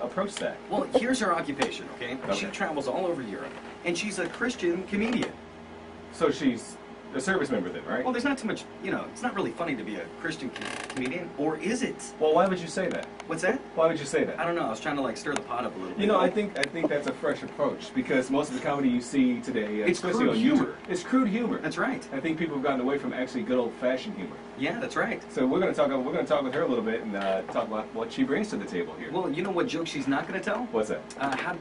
approach that? Well, here's her occupation, okay? She travels all over Europe, and she's a Christian comedian. So she's a service member then, right? Well, there's not too much, you know, it's not really funny to be a Christian comedian, or is it? Well, why would you say that? What's that? Why would you say that? I don't know. I was trying to, like, stir the pot up a little bit. You know, I think that's a fresh approach, because most of the comedy you see today, it's especially crude on humor. YouTube, it's crude humor. That's right. I think people have gotten away from actually good old-fashioned humor. Yeah, that's right. So we're going to talk with her a little bit and talk about what she brings to the table here. Well, you know what joke she's not going to tell? What's that?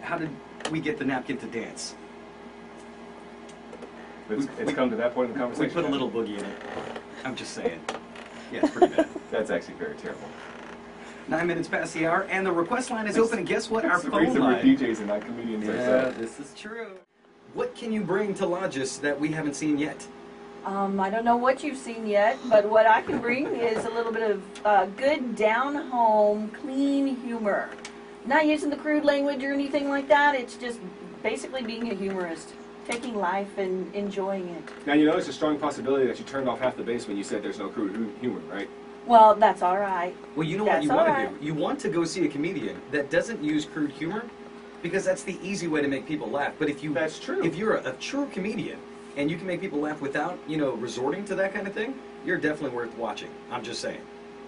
How did we get the napkin to dance? It's come to that point in the conversation. We put a little boogie in it. I'm just saying. Yeah, it's pretty bad. That's actually very terrible. 9 minutes past the hour, and the request line is open. And guess what? Our the phone reason line. we're DJs and not comedians ourselves. This is true. What can you bring to Lodges that we haven't seen yet? I don't know what you've seen yet, but what I can bring is a little bit of good down-home, clean humor. Not using the crude language or anything like that. It's just basically being a humorist. Taking life and enjoying it. Now, you know, it's a strong possibility that you turned off half the bass when you said there's no crude humor, right? Well, that's all right. Well, you know what you want to do? You want to go see a comedian that doesn't use crude humor, because that's the easy way to make people laugh. But if you That's true. If you're a true comedian and you can make people laugh without, you know, resorting to that kind of thing, you're definitely worth watching. I'm just saying.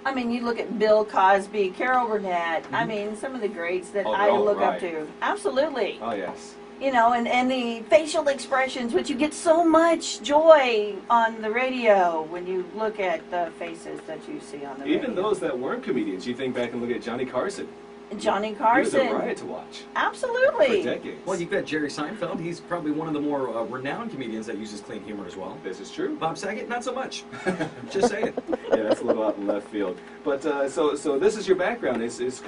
I mean, you look at Bill Cosby, Carol Burnett. I mean, some of the greats that I look up to. Absolutely. Oh, yes. You know, and the facial expressions, which you get so much joy on the radio when you look at the faces that you see on the radio. Even those that weren't comedians, you think back and look at Johnny Carson. Johnny Carson. He was a riot to watch. Absolutely. For decades. Well, you've got Jerry Seinfeld. He's probably one of the more renowned comedians that uses clean humor as well. This is true. Bob Saget, not so much. Just saying. Yeah, that's a little out in left field. But so this is your background. Is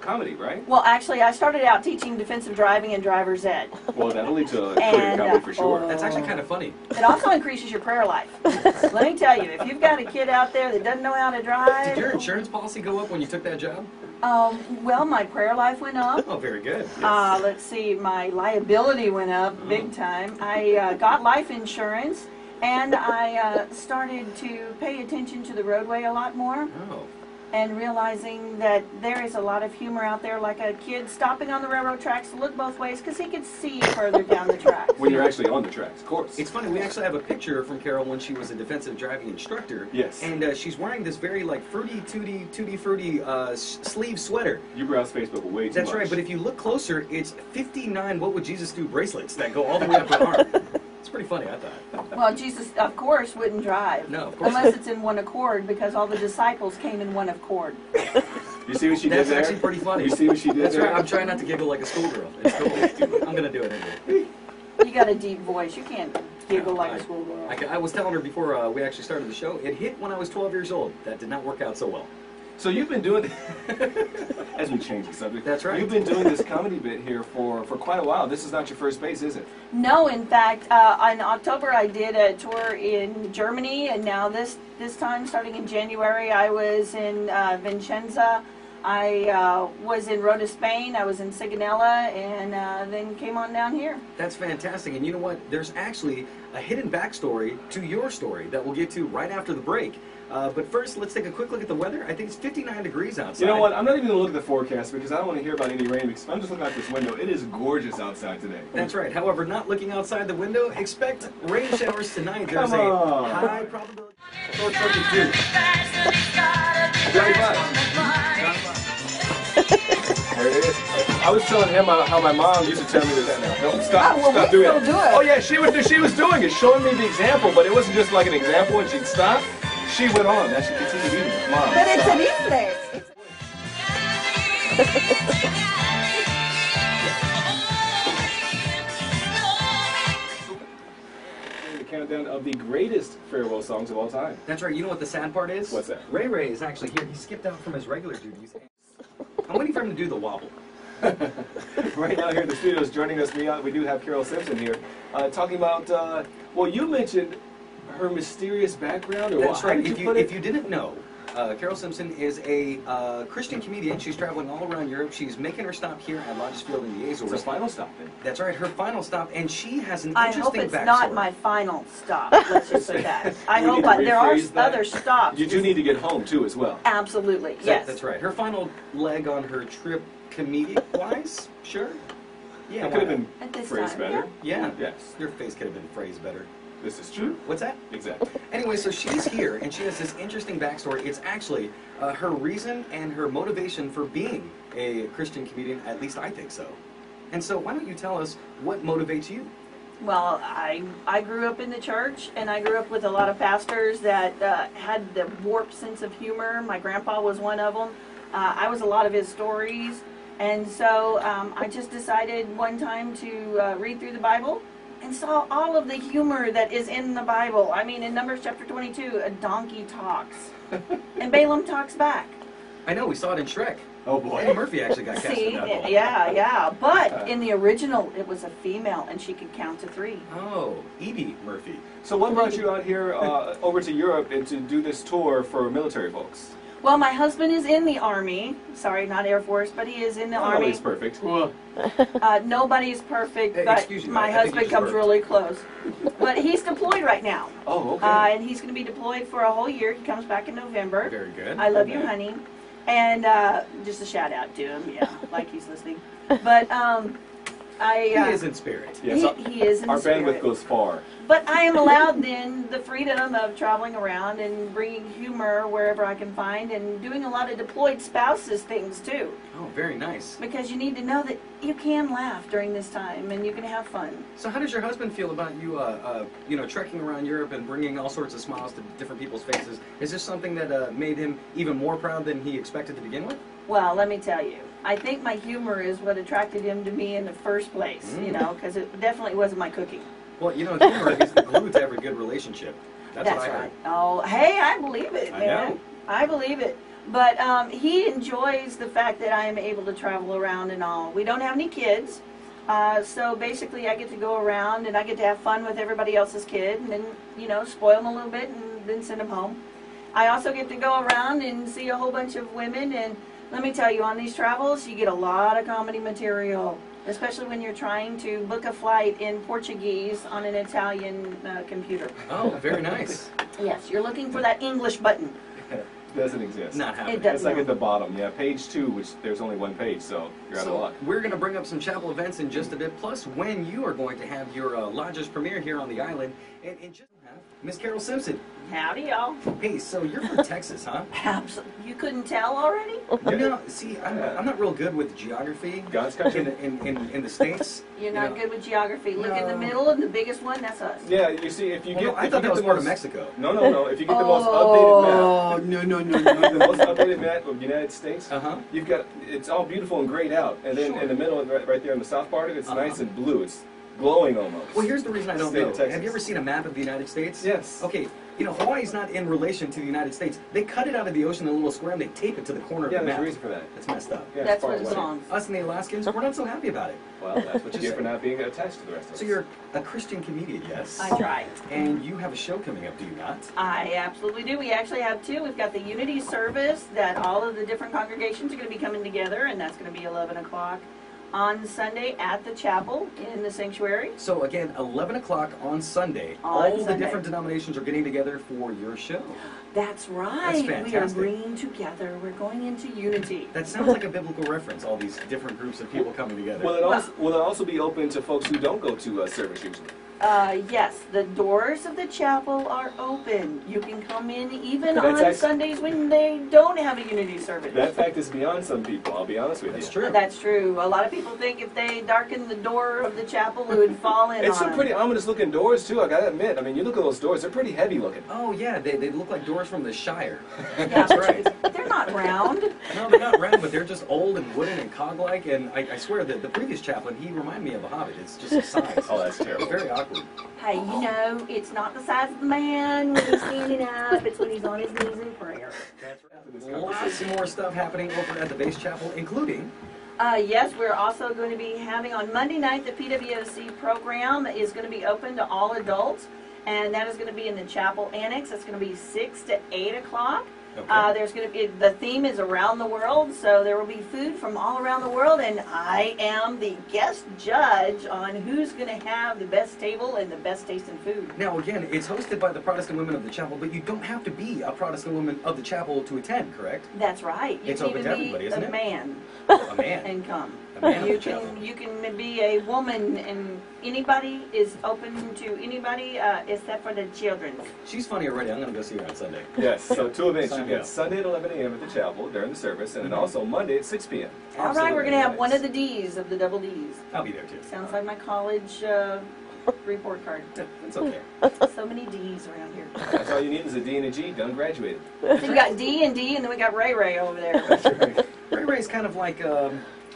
comedy, right? Well, actually, I started out teaching defensive driving and driver's ed. Well, that'll lead to a career in comedy for sure. That's actually kind of funny. It also increases your prayer life. Let me tell you, if you've got a kid out there that doesn't know how to drive... Did your insurance policy go up when you took that job? Well, my prayer life went up. Oh, very good. Yes. Let's see, my liability went up big time. I got life insurance, and I started to pay attention to the roadway a lot more. Oh. And realizing that there is a lot of humor out there, like a kid stopping on the railroad tracks to look both ways because he could see further down the tracks. When you're actually on the tracks, of course. It's funny, we actually have a picture from Carol when she was a defensive driving instructor. Yes. And she's wearing this very, like, tutti fruity sleeve sweater. You browse Facebook way too much. That's right, but if you look closer, it's 59 What Would Jesus Do bracelets that go all the way up her arm. It's pretty funny, I thought. Well, Jesus, of course, wouldn't drive. No, of course unless not. it's in one accord, because all the disciples came in one accord. You see what she did That's there? actually pretty funny. You see what she did That's there? right, I'm trying not to giggle like a schoolgirl. It's cool. I'm going to do it anyway. You got a deep voice. You can't giggle like a schoolgirl. I was telling her before we actually started the show, it hit when I was 12 years old. That did not work out so well. So you've been doing, as we change the subject. That's right. You've been doing this comedy bit here for quite a while. This is not your first base, is it? No, in fact, in October I did a tour in Germany, and now this time, starting in January, I was in Vicenza. I was in Rota, Spain. I was in Sigonella, and then came on down here. That's fantastic. And you know what? There's actually a hidden backstory to your story that we'll get to right after the break. But first, let's take a quick look at the weather. I think it's 59 degrees outside. You know what? I'm not even going to look at the forecast because I don't want to hear about any rain, because if I'm just looking out this window, it is gorgeous outside today. That's right. However, not looking outside the window, expect rain showers tonight. There's Come on. a high probability. 422. There it is. I was telling him how my mom used to tell me that. No, stop doing it. Do it. Oh yeah, she was doing it, showing me the example, but it wasn't just like an example and she'd stop. She went on. That she continued eating. Mom, But it's stop. an English. The countdown of the greatest farewell songs of all time. That's right. You know what the sad part is? What's that? Ray Ray is actually here. He skipped out from his regular duties. I'm waiting for him to do the wobble. Right now here in the studios, joining us, we do have Carol Simpson here, talking about, well, you mentioned her mysterious background, or That's right. If put it? you didn't know, Carol Simpson is a Christian comedian. She's traveling all around Europe. She's making her stop here at Lodges Field in the Azores. It's her final stop then. That's right, her final stop, and she has an I interesting hope it's backstory. not my final stop. Let's just say that. I We hope need to there are rephrase that. other stops. You do need to get home too, as well. Absolutely, yes. That's right. Her final leg on her trip comedic-wise, sure. Yeah, It could have why been At this phrased time, better. not? Yeah. Yes, Your face could have been phrased better. this is true. What's that? Exactly. Anyway, so she's here, and she has this interesting backstory. It's actually her reason and her motivation for being a Christian comedian, at least I think so. And so why don't you tell us what motivates you? Well, I grew up in the church, and I grew up with a lot of pastors that had the warped sense of humor. My grandpa was one of them. I was a lot of his stories. And so I just decided one time to read through the Bible and saw all of the humor that is in the Bible. I mean, in Numbers chapter 22, a donkey talks, and Balaam talks back. I know, we saw it in Shrek. Oh boy. Eddie Murphy actually got cast See, in that role. yeah. But in the original, it was a female, and she could count to 3. Oh, Edie Murphy. So what brought you out here over to Europe and to do this tour for military folks? Well, my husband is in the Army. Sorry, not Air Force, but he is in the Army. Nobody's perfect. Nobody's perfect, Hey, but excuse you, my I think you husband just comes burped. really close. But he's deployed right now. Oh, okay. And he's going to be deployed for a whole year. He comes back in November. Very good. I love you, Okay. honey. And just a shout out to him, yeah, like he's listening. But He is in spirit. Yes, he is in our spirit. bandwidth goes far. But I am allowed then the freedom of traveling around and bringing humor wherever I can find, and doing a lot of deployed spouses things too. Oh, very nice. Because you need to know that you can laugh during this time and you can have fun. So how does your husband feel about you, trekking around Europe and bringing all sorts of smiles to different people's faces? Is this something that made him even more proud than he expected to begin with? Well, let me tell you, I think my humor is what attracted him to me in the first place, because it definitely wasn't my cooking. Well, humor is the glue to every good relationship. That's what I heard. right. Oh, hey, I believe it, I man. know. I believe it. But he enjoys the fact that I am able to travel around and all. We don't have any kids, so basically I get to go around and I get to have fun with everybody else's kid, and then, spoil them a little bit and then send them home. I also get to go around and see a whole bunch of women, and let me tell you, on these travels, you get a lot of comedy material, especially when you're trying to book a flight in Portuguese on an Italian computer. Oh, very nice. Yes, you're looking for that English button. Doesn't exist. Not happening. It does It's like not. at the bottom, yeah, page 2, which there's only one page, so you're out of So luck. we're going to bring up some chapel events in just a bit, plus when you are going to have your lodge's premiere here on the island, and just Miss Carol Simpson. Howdy, y'all. Hey, so you're from Texas, huh? Absolutely. You couldn't tell already? See, I'm not real good with geography God's country. in the States. You're not good with geography. Look in the No. middle, and the biggest one, that's us. Yeah, you see, if you Well, get... no, I if thought you that get was the part of most- Mexico. No. If you get the most updated map... no. the most updated map of the United States, Uh-huh. you've got... It's all beautiful and grayed out. And then Sure. in the middle, right there in the south part of it, it's Uh-huh. nice and blue. It's glowing almost. Well, here's the reason I don't State of know. Texas. Have you ever seen a map of the United States? Yes. Okay, Hawaii's not in relation to the United States. They cut it out of the ocean in a little square and they tape it to the corner Yeah, of the there's map. a reason for that. That's messed up. Yeah, it's That's far what it away. belongs. Us and the Alaskans, we're not so happy about it. Well, that's what you Just get for say- not being attached to the rest of us. So you're a Christian comedian, yes? I try. And you have a show coming up, do you not? I absolutely do. We actually have 2. We've got the Unity service that all of the different congregations are going to be coming together, and that's going to be 11 o'clock on Sunday at the chapel in the sanctuary. So again, 11 o'clock on Sunday, On all the Sunday. different denominations are getting together for your show. That's right. We are fantastic. bringing together. We're going into unity. That sounds like a biblical reference, all these different groups of people coming together. Will it also be open to folks who don't go to service usually? Yes, the doors of the chapel are open. You can come in even That's on actually- Sundays when they don't have a unity service. That fact is beyond some people, I'll be honest with That's you. true. That's true. A lot of people think if they darken the door of the chapel, it would fall in It's on some them. pretty ominous looking doors too, I gotta admit. I mean, you look at those doors, they're pretty heavy looking. Oh yeah, they look like doors from the Shire. Yeah, That's right. They're not round. No, they're not round, but they're just old and wooden and cog-like. And I swear that the previous chaplain, he reminded me of a hobbit. It's just a size. Oh, that's terrible. Very awkward. Hey, it's not the size of the man when he's standing up. It's when he's on his knees in prayer. That's right. Lots more stuff happening over at the base chapel, including... Yes, we're also going to be having on Monday night, the PWOC program is going to be open to all adults, and that is going to be in the chapel annex. It's going to be 6 to 8 o'clock. Okay. There's going to be, the theme is around the world, so there will be food from all around the world, and I am the guest judge on who's going to have the best table and the best tasting food. Now, again, it's hosted by the Protestant Women of the Chapel, but you don't have to be a Protestant woman of the chapel to attend, correct? That's right. You It's can open even to everybody, be isn't a it? man A man. and come. A man of You the chapel. can be a woman, and anybody is open to anybody except for the children. She's funny already. I'm going to go see her on Sunday. Yes, so 2 events. You Sign me get up. Sunday at 11 a.m. at the chapel during the service, and then Mhm. also Monday at 6 p.m. All right, we're Absolutely. going to have one of the D's of the double D's. I'll be there too. Sounds like my college report card. It's okay. So many D's around here. That's all you need is a D and a G. Done graduated. So we got D and D, and then we got Ray Ray over there. That's right. Ray Ray's kind of like,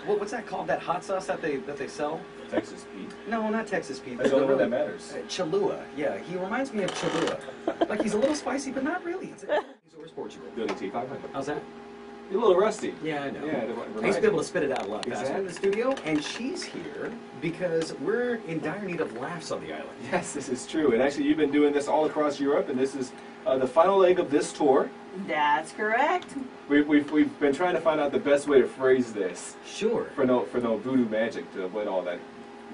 what's that called? That hot sauce that they sell? Texas Pete. No, not Texas Pete. That's the only one that matters. Cholula. Yeah, he reminds me of Cholula. Like he's a little spicy, but not really. He's over Portugal. Building T500. How's that? You're a little rusty. Yeah, I know. Yeah, I used to be able to spit it out a lot faster Exactly. in the studio, and she's here because we're in dire need of laughs on the island. Yes, this is true. And actually, you've been doing this all across Europe, and this is the final leg of this tour. That's correct. We've been trying to find out the best way to phrase this Sure. for no voodoo magic to avoid all that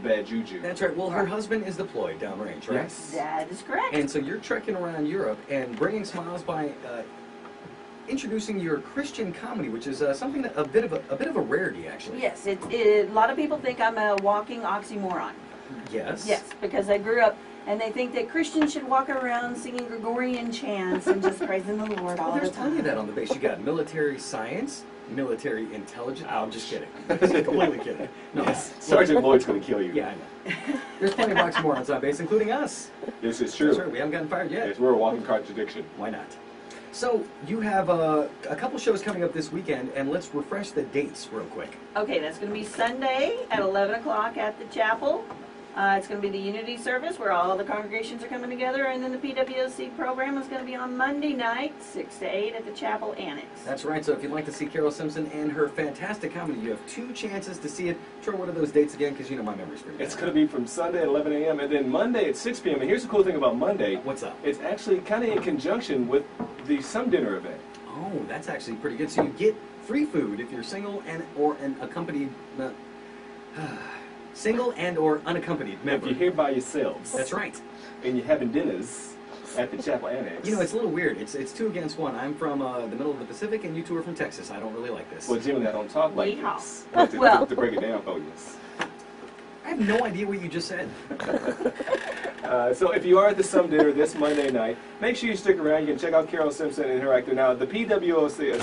bad juju. That's right. Well, her husband is deployed downrange, right? Yes. That is correct. And so you're trekking around Europe and bringing smiles by introducing your Christian comedy, which is something that a bit of a rarity, actually. Yes, a lot of people think I'm a walking oxymoron. Yes. Yes, because I grew up, and they think that Christians should walk around singing Gregorian chants and just praising the Lord all Well, the there's time. plenty of that on the base. You got military science, military intelligence. I'm just kidding. Completely kidding. No. Yes. Sergeant Lloyd's going to kill you. Yeah, I know. There's plenty of oxymorons on base, including us. This is true. That's right. We haven't gotten fired yet. Yes, we're a walking contradiction. Why not? So you have a couple shows coming up this weekend, and let's refresh the dates real quick. Okay, that's going to be Sunday at 11 o'clock at the chapel. It's going to be the Unity service where all the congregations are coming together, and then the PWOC program is going to be on Monday night, 6 to 8 at the chapel annex. That's right. So if you'd like to see Carol Simpson and her fantastic comedy, you have 2 chances to see it. Troy, what are those dates again? Because you know my memory's pretty bad. It's going to be from Sunday at 11 a.m. and then Monday at 6 p.m. And here's the cool thing about Monday. What's up? It's actually kind of in conjunction with the Some Dinner event. Oh, that's actually pretty good. So you get free food if you're single or an accompanied, single and or unaccompanied If member. you're here by yourselves That's right. and you're having dinners at the chapel annex. You know, it's a little weird. It's 2 against 1. I'm from the middle of the Pacific, and you 2 are from Texas. I don't really like this. Well, generally I don't talk like Yeehaw. this. I like Well. to break it down for you. I have no idea what you just said. So if you are at the Some Dinner this Monday night, make sure you stick around. You can check out Carol Simpson and her actor. Now, the PWOC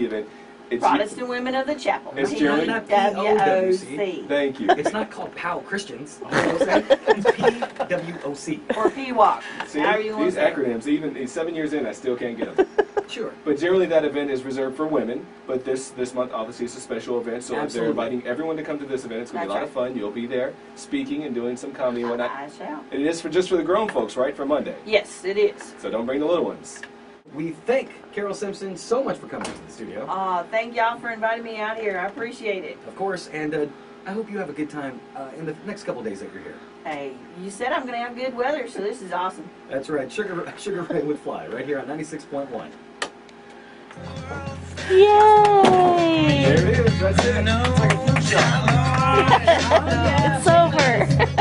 event, it's Protestant Women of the Chapel. It's generally- Not PWOC. Thank you. It's not called POW Christians. It's PWOC. Or PWOC. See, however you want these to say it. acronyms, even 7 years in, I still can't get them. Sure. But generally that event is reserved for women, but this month obviously it's a special event, so Absolutely. they're inviting everyone to come to this event. It's going to be a lot That's of fun. You'll be there speaking and doing some comedy and whatnot. I shall. And it is just for the grown folks, right, for Monday. Yes, it is. So don't bring the little ones. We thank Carol Simpson so much for coming to the studio. Thank y'all for inviting me out here. I appreciate it. Of course, and I hope you have a good time in the next couple days that you're here. Hey, you said I'm going to have good weather, so this is awesome. That's right. Sugar Ray would fly right here on 96.1. Yay! There it is. That's it. It's over.